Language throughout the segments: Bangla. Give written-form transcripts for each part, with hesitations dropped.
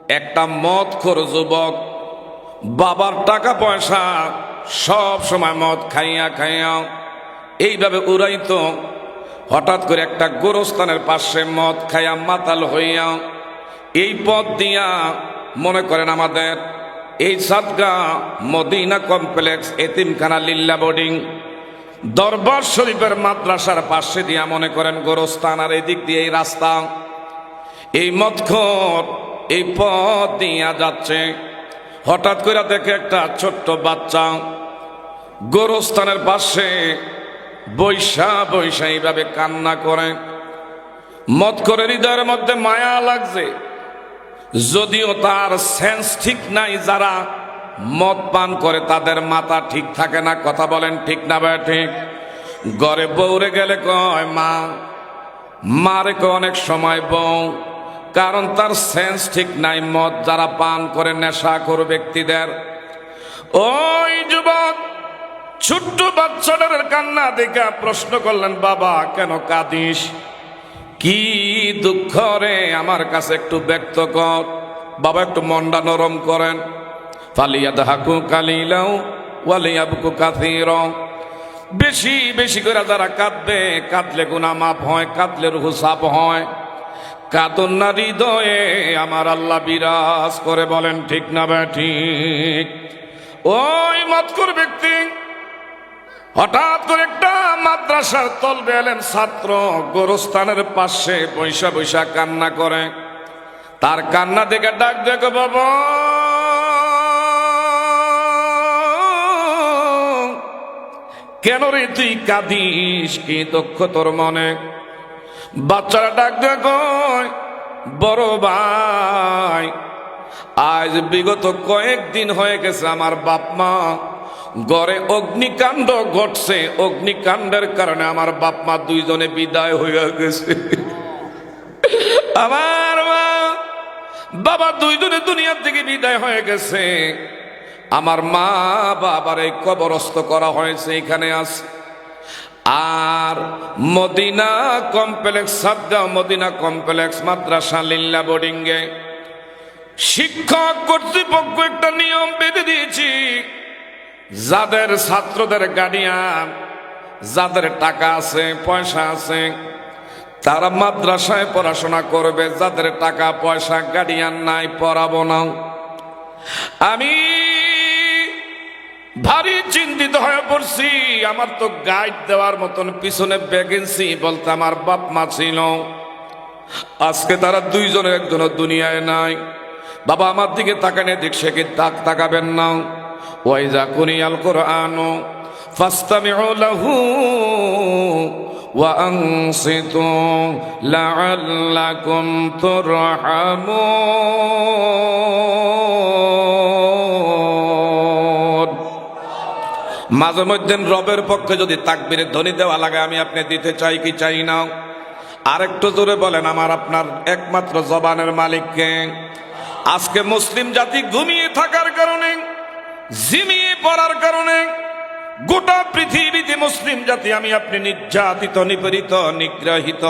একটা মদখোর যুবক, বাবার টাকা পয়সা সব সময় মদ খাইয়া খাইয়া এইভাবে উড়াইতো। হঠাৎ করে একটা গোরস্থানের পাশে মদ খাইয়া মাতাল হইয়া এই পথ দিয়া, মনে করেন আমাদের এই সাদগাঁ মদিনা কমপ্লেক্স, এতিমখানা, লিল্লা বোর্ডিং, দরবার শরীফের মাদ্রাসার পাশে দিয়া মনে করেন গোরস্থান, আর এদিক দিয়ে এই রাস্তা, এই মদখোর এই পথ দিয়া যাচ্ছে। হঠাৎ করে দেখে একটা ছোট্ট বাচ্চা গোরস্থানের পাশে বৈশা বৈশা এইভাবে কান্না করে। মদখোরের হৃদয়ের মধ্যে মায়া লাগছে, যদিও তার সেন্স ঠিক নাই। যারা মদ পান করে তাদের মাথা ঠিক থাকে না। কথা বলেন ঠিক না ভাই? ঠিক। ঘরে বউরে গেলে কয় মা, মারে কয় অনেক সময় বউ, কারণ তার সেন্স ঠিক নাই। মদ যারা পান করে, নেশাখোর ব্যক্তিদের। ওই যুবক ছোট্ট বাচ্চাটার কান্না দেখে প্রশ্ন করলেন, বাবা কেন কাঁদিস? কি দুঃখ রে, আমার কাছে একটু ব্যক্ত কর। বাবা একটু মনটা নরম করেন। ফালিয়াদহাকু কালিলাও ওয়ালিয়াবকু কাসীরা। বেশি বেশি করে যারা কাঁদবে, কাঁদলে গুনাহ মাফ হয়, কাঁদলে রূহ সাফ হয়। কাঁদন না হৃদয়ে আমার আল্লাহ বিরাজ করে। বলেন ঠিক না ভাই? ঠিক। ওই মদখোর ব্যক্তি হঠাৎ করে একটা মাদ্রাসার তলবে এলেন ছাত্র গোরস্থানের পাশে বৈশা বৈশা কান্না করে। তার কান্না দেখে ডাক দেখো, বাবা কেন রে তুই কাঁদিস? কি দুঃখ তোর মনে? বাচ্চারা ডাক দেখো, বড় ভাই আজ বিগত কয়েকদিন হয়ে গেছে আমার বাপ মা ঘরে অগ্নিকাণ্ড ঘটছে। অগ্নিকাণ্ডের কারণে আমার বাপ মা দুইজনে বিদায় হয়ে গেছে। আমার মা বাবা দুইজনে দুনিয়ার থেকে বিদায় হয়ে গেছে। আমার মা বাবার এই কবরস্থ করা হয়েছে, এখানে আছে। আর মদিনা কমপ্লেক্স, সাদগাঁও মদিনা কমপ্লেক্স মাদ্রাসা লিল্লা বোর্ডিংয়ে শিক্ষক কর্তৃপক্ষ একটা নিয়ম বেঁধে দিয়েছি, যাদের ছাত্রদের গার্ডিয়ান, যাদের টাকা আছে পয়সা আছে, তারা মাদ্রাসায় পড়াশোনা করবে। যাদের টাকা পয়সা গার্ডিয়ান নাই, পড়াবো না। আমি ভারী চিন্তিত হয়ে পড়ছি। আমার তো গাইড দেওয়ার মতন পিছনে ভ্যাকেন্সি বলতে আমার বাপ মা ছিল, আজকে তারা দুইজনের একজনের দুনিয়ায় নাই। বাবা আমার দিকে তাকানে দিক সে কি তাকাবেন না। ওয়াইজা কুরিয়াল কুরআনু ফাসতামিউ লাহু ওয়া আনসিতু লাআল্লাকুম তুরহামুন। মাঝে মধ্যে রবের পক্ষে যদি তাকবীরের ধ্বনি দেওয়া লাগে, আমি আপনি দিতে চাই কি চাই না? আরেকটু জোরে বলেন, আমার আপনার একমাত্র জবানের মালিককে। আজকে মুসলিম জাতি ঘুমিয়ে থাকার কারণে, ঝিমিয়ে পড়ার কারণে গোটা পৃথিবীতে মুসলিম জাতি আমি আপনি নির্যাতিত, নিপীড়িত, নিগ্রহিত।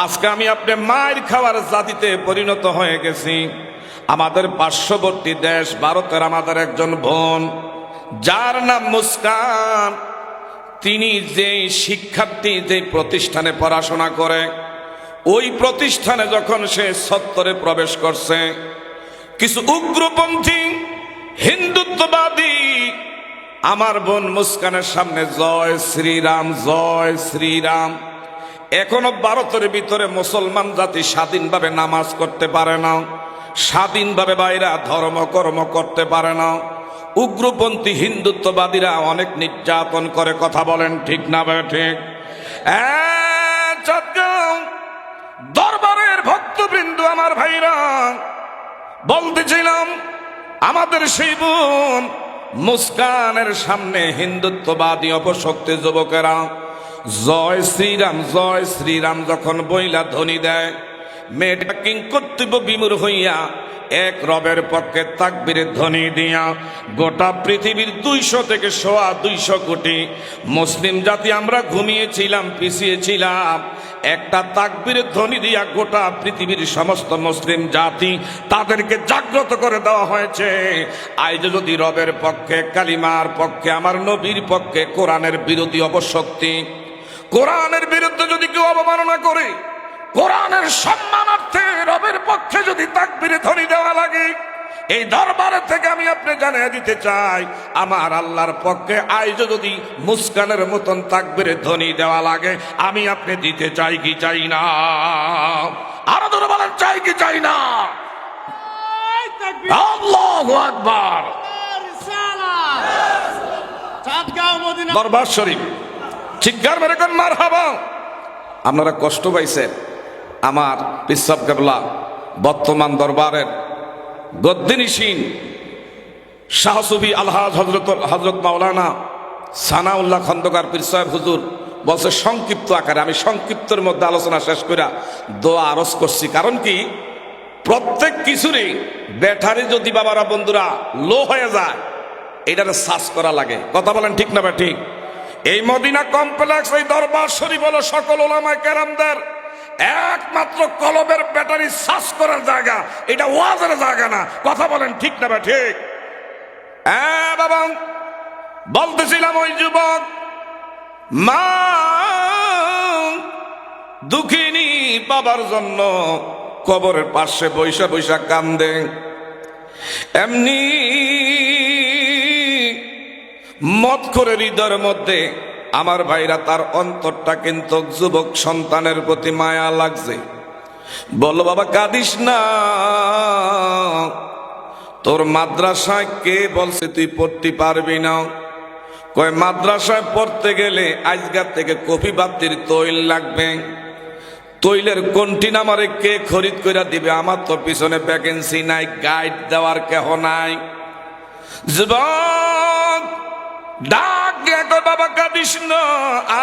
আজকে আমি আপনি মায়ের খাওয়ার জাতিতে পরিণত হয়ে গেছি। আমাদের পার্শ্ববর্তী দেশ ভারতের আমাদের একজন বোন, যার নাম মুস্কান, তিনি যে শিক্ষার্থী, যে প্রতিষ্ঠানে পড়াশোনা করে, ওই প্রতিষ্ঠানে যখন সে চত্বরে প্রবেশ করছে, কিছু উগ্রপন্থী হিন্দুত্ববাদী আমার বোন মুস্কানের সামনে জয় শ্রীরাম, জয় শ্রীরাম। এখনো ভারতের ভিতরে মুসলমান জাতি স্বাধীনভাবে নামাজ করতে পারে না, স্বাধীনভাবে বাইরা ধর্মকর্ম করতে পারে না। উগ্রপন্থী হিন্দুত্ববাদীরা অনেক নির্যাতন করে। কথা বলেন ঠিক না ভাই? ঠিক। দরবারের ভক্তবৃন্দ, আমার ভাইরা, বলতেছিলাম আমাদের সেই বোন মুস্কানের সামনে হিন্দুত্ববাদী অপশক্তি যুবকেরা জয় শ্রীরাম, জয় শ্রীরাম যখন বইলা ধ্বনি দেয়, মেয়েটা কিংকর্তব্য বিমূঢ় হইয়া এক রবের পক্ষে তাকবীরের ধ্বনি দিয়া গোটা পৃথিবীর 200 থেকে 250 কোটি মুসলিম জাতি আমরা ঘুমিয়েছিলাম, পিছিয়েছিলাম, একটা তাকবীরের ধ্বনি দিয়া গোটা পৃথিবীর সমস্ত মুসলিম জাতি তাদেরকে জাগ্রত করে দেওয়া হয়েছে। আজ যদি রবের পক্ষে, কালিমার পক্ষে, আমার নবীর পক্ষে, কোরআনের বিরোধী অপশক্তি, কোরআনের বিরুদ্ধে যদি কেউ অবমাননা করে, কোরআনের সম্মানার্থে রবের পক্ষে যদি তাকবীরে ধ্বনি দেওয়া লাগে, এই দরবারের থেকে আমি আপনি জানিয়ে দিতে চাই, আমার আল্লাহর পক্ষে আইজ যদি মুস্কানের মতন তাকবীরে ধ্বনি দেওয়া লাগে, আমি আপনি দিতে চাই কি চাই না? আরো ধরে বলেন, চাই কি চাই না? আল্লাহু আকবার। দরবার শরীফ চিৎকার মেরে কোন মারহাবা। আপনারা কষ্ট পাইছেন, আমার পিসাব কেবলা বর্তমান দরবারের গদ্দিনিসীন শাহসুফি আলহাজ হজরত মাওলানা সানাউল্লাহ খন্দকার পীর সাহেব হুজুর বলছে সংক্ষিপ্ত আকারে, আমি সংক্ষিপ্তের মধ্যে আলোচনা শেষ করে দোয়া আরজ করছি। কারণ কি, প্রত্যেক কিছুরই ব্যাটারি যদি বাবারা বন্ধুরা লো হয়ে যায়, এটারে সার্চ করা লাগে। কথা বলেন ঠিক না? বা ঠিক। এই মদিনা কমপ্লেক্স, এই দরবার শরীফ হলো সকল ওলামায়ে কেরামদের একমাত্র কলবের ব্যাটারি সার্চ করার জায়গা, এটা ওয়াজের জায়গা না। কথা বলেন ঠিক না? বা ঠিক। হ্যাঁ বাবা, বলতেছিলাম ওই যুবক মা দুঃখিনী বাবার জন্য কবরের পাশে বৈশা বৈশা কান্দে, এমনি মত করে হৃদয়ের মধ্যে আমার ভাইরা তার অন্তরটা কিন্তু যুবক সন্তানের প্রতি মায়া লাগছে। বলল বাবা কাঁদিস না, তোর মাদ্রাসায় কে বলছে তুই পড়তে পারবি না? কয় মাদ্রাসায় পড়তে গেলে আজকাল থেকে কফি বাতির তৈল লাগবে, তৈলের কন্টিন আমারে কে খরিদ করে দিবে? আমার তো পিছনে ভ্যাকেন্সি নাই, গাইড দেওয়ার কেহ নাই। যুবক ডাক দিয়া কয় বাবা কাঁদিস না,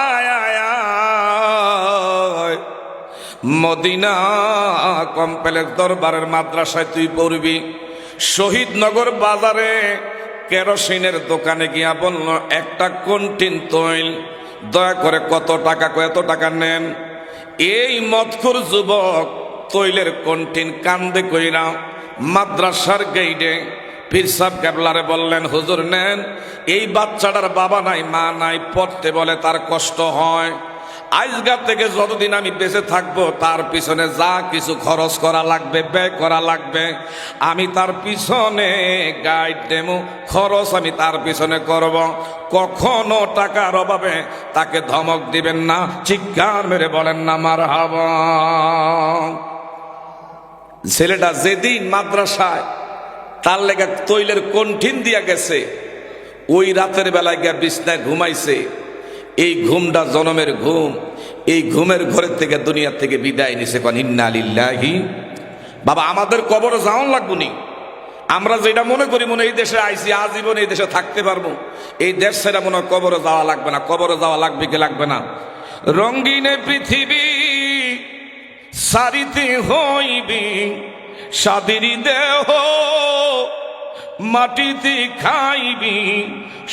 আয় আয় আয়, মদিনা কমপ্লেক্স দরবারের মাদ্রাসায় তুই পড়বি। শহীদনগর বাজারে কেরোসিনের দোকানে গিয়া বলল একটা কন্টিন তৈল দয়া করে কত টাকা? এত টাকা নেন। এই মদখোর যুবক তৈলের কন্টিন কান্দে কইরা মাদ্রাসার গেইটে পীর সাহেব কেবলারে বললেন, হুজুর নেন। এই বাচ্চাটার বাবা নাই, মা নাই, পড়তে বলে তার কষ্ট হয়। আজকাল থেকে যতদিন আমি বেঁচে থাকবো তার পিছনে যা কিছু খরচ করা লাগবে, ব্যয় করা লাগবে, আমি তার পিছনে গাইড দেবো, খরচ আমি তার পিছনে করব। কখনো টাকার অভাবে তাকে ধমক দিবেন না। চিৎকার মেরে বলেন না মারহাবা। ছেলেটা যেদিন মাদ্রাসায় তার লেগে তৈলের কন্ঠিন দিয়া গেছে, ওই রাতের বেলায় গিয়া বিছনায় ঘুমাইছে। এই ঘুমটা জনমের ঘুম। এই ঘুমের ঘরের থেকে দুনিয়া থেকে বিদায় নিছে। কোন ইন্না লিল্লাহি। বাবা আমাদের কবরে যাওয়ান লাগবো নি? আমরা যেটা মনে করি মনে এই দেশে আইছি আজীবন এই দেশে থাকতে পারবো, এই দেশ সেটা মনে হয় কবরে যাওয়া লাগবে না। কবরে যাওয়া লাগবে কি লাগবে না? রঙ্গিনে পৃথিবী সারিতে হইবি, সাদিরি দেহ মাটিতে খাইবি,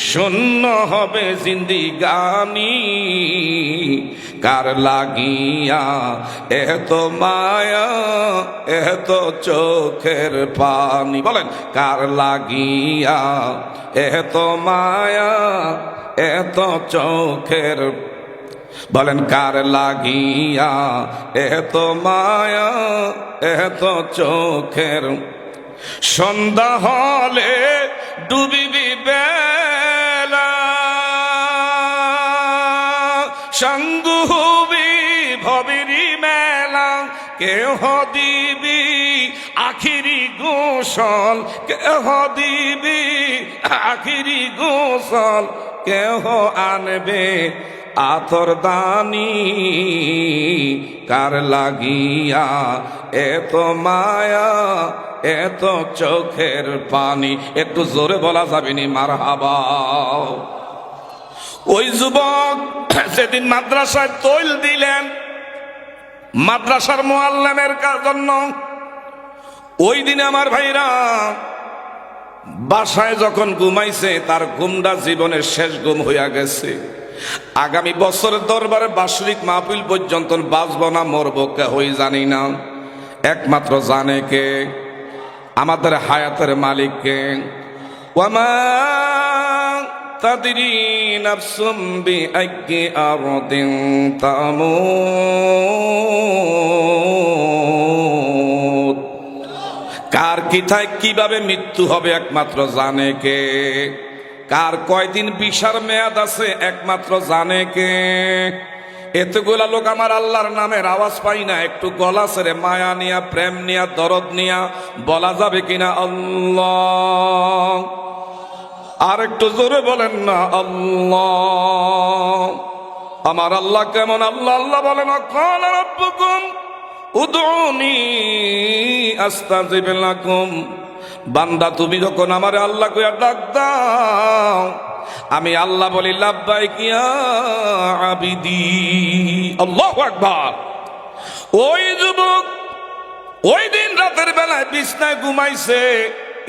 শূন্য হবে জিন্দিগানি, কার লাগিয়া এত মায়া এত চোখের পানি? বলেন কার লাগিয়া এত মায়া এত চোখের, বলেন কার লাগিয়া এত মায়া এত চোখের। সন্ধ্যা হলে ডুবিবি বেলা, সঙ্গু হবি ভবিরি মেলা, কেহ দিবি আখিরি গোসল, কেহ দিবি আখিরি গোসল, কেহ আনবে আতর দানি, কার লাগিয়া এত মায়া এত চোখের পানি? একটু জোরে বলা যাবেনি মারহাবা। ওই যুবক সেদিন মাদ্রাসায় তৈল দিলেন মাদ্রাসার মুআল্লিমের জন্য, ওই দিনে আমার ভাইরা বাসায় যখন ঘুমাইছে তার ঘুমটা জীবনের শেষ ঘুম হইয়া গেছে। আগামী বছরের দরবারে বাৎসরিক মাহফিল পর্যন্ত বাঁচব না মরব কে হই জানি না, একমাত্র জানে কে? আমাদের হায়াতের মালিক কে? ওয়ামা তাদরি নাফসুম বিআইয়ি আরদিন তামুত। কার কিথায় কিভাবে মৃত্যু হবে একমাত্র জানে কে? কার কয়দিন বিশার মেয়াদ আছে একমাত্র জানে কে? এতগুলা লোক আমার আল্লাহর নামের আওয়াজ পাই না, একটু গলা ছেড়ে মায়া নিয়া, প্রেম নিয়া, দরদ নিয়া বলা যাবে কিনা আল্লাহ? আর একটু জোরে বলেন না আল্লাহ। আমার আল্লাহ কেমন আল্লাহ? আল্লাহ বলেন ক্বালা রাব্বুকুম উদউনি আস্তাজিব লাকুম। বান্দা তুমি যখন আমারে আল্লাহ কইয়া ডাক দাও, আমি আল্লাহ বলি লাব্বাইক ইয়া আবিদি। আল্লাহু আকবার। ওই যুবক ওই দিন রাতের বেলায় বিছনায় ঘুমাইছে,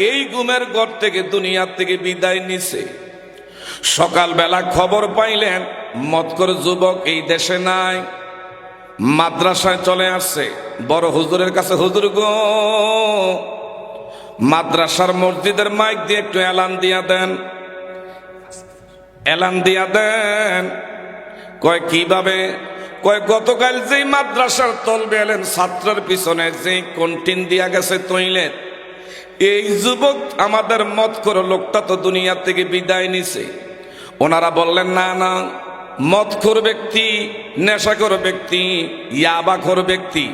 এই ঘুমের ঘর থেকে দুনিয়ার থেকে বিদায় নিছে। সকালবেলা খবর পাইলেন মতকর যুবক এই দেশে নাই, মাদ্রাসায় চলে আসছে। বড় হুজুরের কাছে, হুজুর গো, মাদ্রাসার মসজিদের মাইক দিয়ে একটু এলান দিয়া দেন, এলান দিয়া দেন। কয় কিভাবে? কয় গতকাল যেই মাদ্রাসার তলবে এলেন ছাত্রের পিছনে যে কন্টিন দিয়া গেছে টয়লেট, এই যুবক আমাদের মত করে লোকটা তো দুনিয়া থেকে বিদায় নিছে। ওনারা বললেন না না, মদখোর ব্যক্তি, নেশাখোর ব্যক্তি, ইয়াবাখোর ব্যক্তি,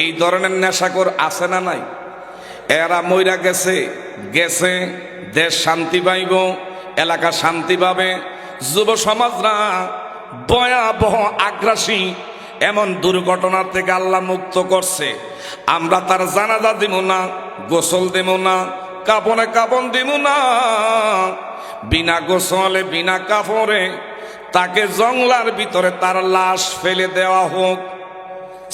এই ধরনের নেশাখোর আছে না নাই? এরা মইরা গেছে, গেছে, দেশ শান্তি পাইব, এলাকা শান্তি পাবে। যুব সমাজরা ভয়াবহ আগ্রাসী এমন দুর্ঘটনার থেকে আল্লাহ মুক্ত করছে। আমরা তার জানাজা দিব না, গোসল দেব না, কাপনে কাপন দিব না, বিনা গোসলে বিনা কাপড়ে তাকে জঙ্গলার ভিতরে তার লাশ ফেলে দেওয়া হোক।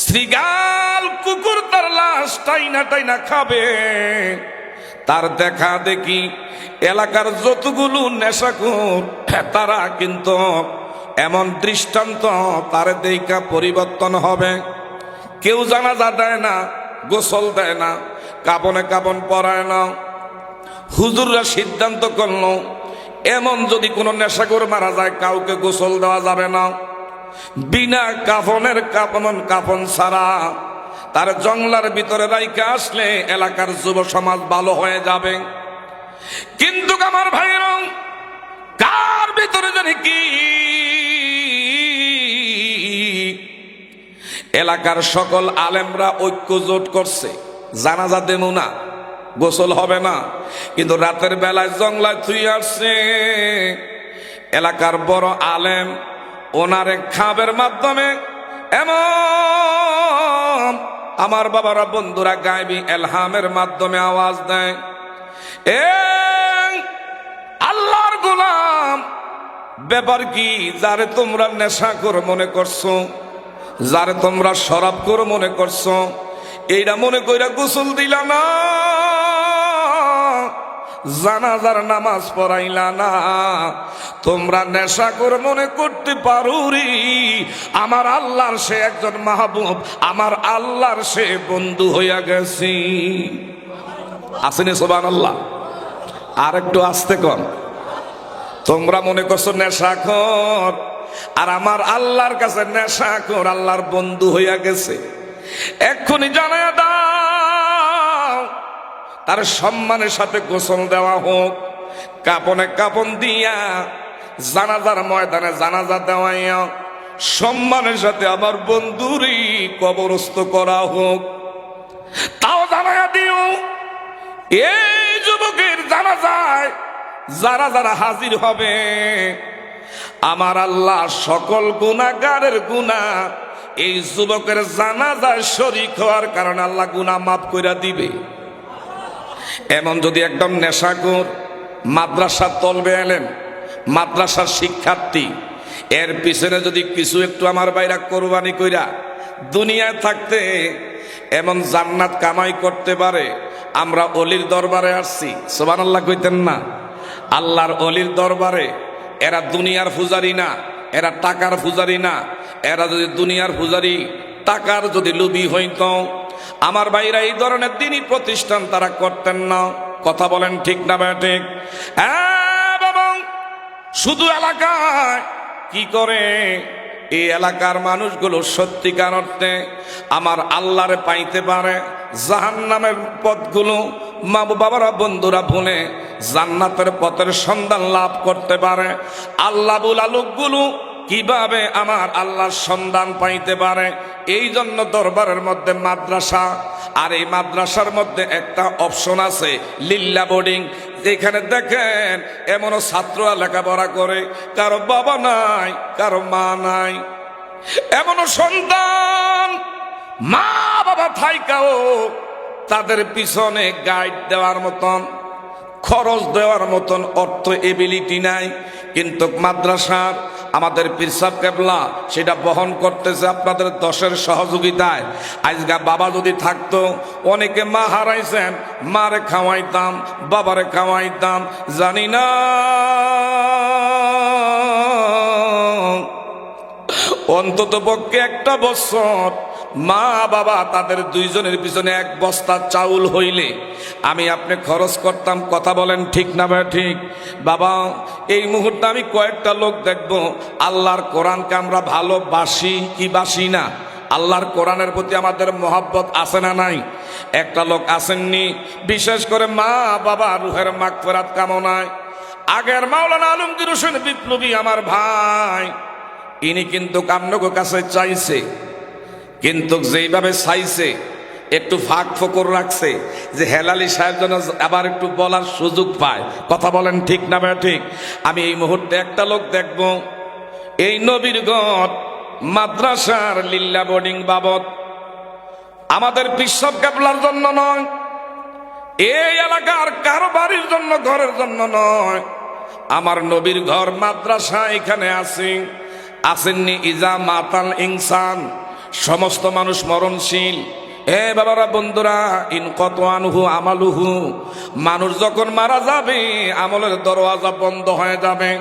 শ্রীগাল কুকুর তার লাশ টাইনা টাইনা খাবে। তার দেখা দেখি এলাকার যতগুলো নেশাখোর তারা কিন্তু এমন দৃষ্টান্ত তার দেখা পরিবর্তন হবে। কেউ জানাজা দেয় না, গোসল দেয় না, কাপনে কাপন পরায় না। হুজুররা সিদ্ধান্ত করলো এমন যদি কোনো নেশাখোর মারা যায় কাউকে গোসল দেওয়া যাবে না, বিনা কাফনের কাফন ছাড়া তার জঙ্গলার ভিতরে রাইখা আসলে এলাকার যুব সমাজ ভালো হয়ে যাবে। কিন্তু আমার ভাইরা, কার ভিতরে জানি কি এলাকার সকল আলেমরা ঐক্য জোট করছে, জানাজা দেব না, গোসল হবে না, কিন্তু রাতের বেলায় জঙ্গলায় থুই আসছে। এলাকার বড় আলেম ওনারে খাবের মাধ্যমে এমন আমার বাবারা বন্ধুরা গায়বী এলহামের মাধ্যমে আওয়াজ দেয়, এ আল্লাহর গোলাম, ব্যাপার কি? যারে তোমরা নেশাখোর মনে করছো, যারে তোমরা শরাবখোর মনে করছো, এইটা মনে কইরা গোসল দিলা না, জানাজার নামাজ পড়াইলা না, তোমরা নেশাখোর মনে করতে পারো রে, আমার আল্লাহর সে একজন মাহবুব, আমার আল্লাহর সে বন্ধু হইয়া গেছি। আসেনি সুবহানাল্লাহ? আর একটু আস্তে কন। তোমরা মনে করছো নেশাখোর, আর আমার আল্লাহর কাছে নেশাখোর আল্লাহর বন্ধু হইয়া গেছে। এক্ষুনি জানায়া দাও, তার সম্মানের সাথে গোসল দেওয়া হোক, কাপনে কাপন দিয়া জানাজার ময়দানে জানাজা দেওয়াইয়া সম্মানের সাথে আমার বন্ধুরই কবরস্থ করা হোক। তাও জানায়া দিও, এই যুবকের জানাজায় যারা যারা হাজির হবে, আমার আল্লাহ সকল গুনাহগারের গুনাহ এই যুবকের জানাজায় শরীক হওয়ার কারণে আল্লাহ গুনাহ মাফ কইরা দিবে। এমন যদি একদম নেশাখোর মাদ্রাসার তলবে এলেন, মাদ্রাসার শিক্ষার্থী, এর পিছনে যদি কিছু একটু আমার বাইরা কোরবানি কইরা দুনিয়ায় থাকতে এমন জান্নাত কামাই করতে পারে, আমরা অলির দরবারে আসছি, সুবহানাল্লাহ কইতেন না? আল্লাহর অলির দরবারে। এরা দুনিয়ার পূজারি না, এরা টাকার পূজারি না। এরা যদি দুনিয়ার পূজারি, টাকার যদি লোভী হইত, আমার ভাইরা এই ধরনের দিনই প্রতিষ্ঠান তারা করতেন না। কথা বলেন ঠিক না ঠিক? হ্যাঁ বাবা, শুধু এলাকায় কি করে এই এলাকার মানুষগুলো সত্যিকার অর্থে আমার আল্লাহরে পাইতে পারে, জাহান্নামের পথগুলো মা বাবারা বন্ধুরা ভুলে জান্নাতের পথের সন্ধান লাভ করতে পারে, আল্লাহ বুলা লোকগুলো কিভাবে আমার আল্লাহর সন্ধান পাইতে পারে। এই জন্য দরবারের মধ্যে মাদ্রাসা, আর এই মাদ্রাসার মধ্যে একটা অপশন আছে লিল্লা বোর্ডিং। এখানে দেখেন এমনও ছাত্ররা লেখাপড়া করে, কারো বাবা নাই, কারো মা নাই, এমনও সন্তান মা বাবা থাইকাও তাদের পিছনে গাইড দেওয়ার মতন, খরচ দেওয়ার মতন অর্থ এবিলিটি নাই। কিন্তু মাদ্রাসার আমাদের পীর সাহেব কেবলা সেটা বহন করতেছে আপনাদের দশের সহযোগিতায়। আজকে বাবা যদি থাকতো, অনেকে মা হারাইছেন, মারে খাওয়াইতাম, বাবারে খাওয়াইতাম, জানি না অন্তত পক্ষে একটা বছর মা বাবা তাদের দুইজনের পিছনে এক বস্তা চাউল হইলে আমি আপনি খরচ করতাম। কথা বলেন ঠিক না ভাই ঠিক? বাবা এই মুহূর্তে আমি কয়েকটা লোক দেখব, আল্লাহর কোরআনকে আমরা ভালোবাসি কি বাসি না? আল্লাহর কোরআনের প্রতি আমাদের মহব্বত আছে না নাই? একটা লোক আসেননি, বিশেষ করে মা বাবা রুহের মাগফিরাত কামনায়। আগের মাওলানা আলমগীর হোসেন বিপ্লবী আমার ভাই, ইনি কিন্তু আপনাকে কাছে চাইছে, কিন্তু যেইভাবে চাইছে একটু ফাঁক ফোকর রাখছে যে হেলালি সাহেব যেন আবার একটু বলার সুযোগ পায়। কথা বলেন ঠিক না ভাই ঠিক? আমি এই মুহূর্তে একটা লোক দেখব, এই নবীরগঞ্জ মাদ্রাসার লিল্লা বোর্ডিং বাবদ আমাদের পিসব কেবলার জন্য নয়, এই এলাকার কারো বাড়ির জন্য, ঘরের জন্য নয়, আমার নবীর ঘর মাদ্রাসা এখানে আছে। আসেননি ইজা মাতাল ইনসান, সমস্ত মানুষ মরণশীল। এ বাবারা বন্ধুরা, ইন কত আনহু আমালুহু, মানুষ যখন মারা যাবে আমলের দরওয়াজা বন্ধ হয়ে যাবে।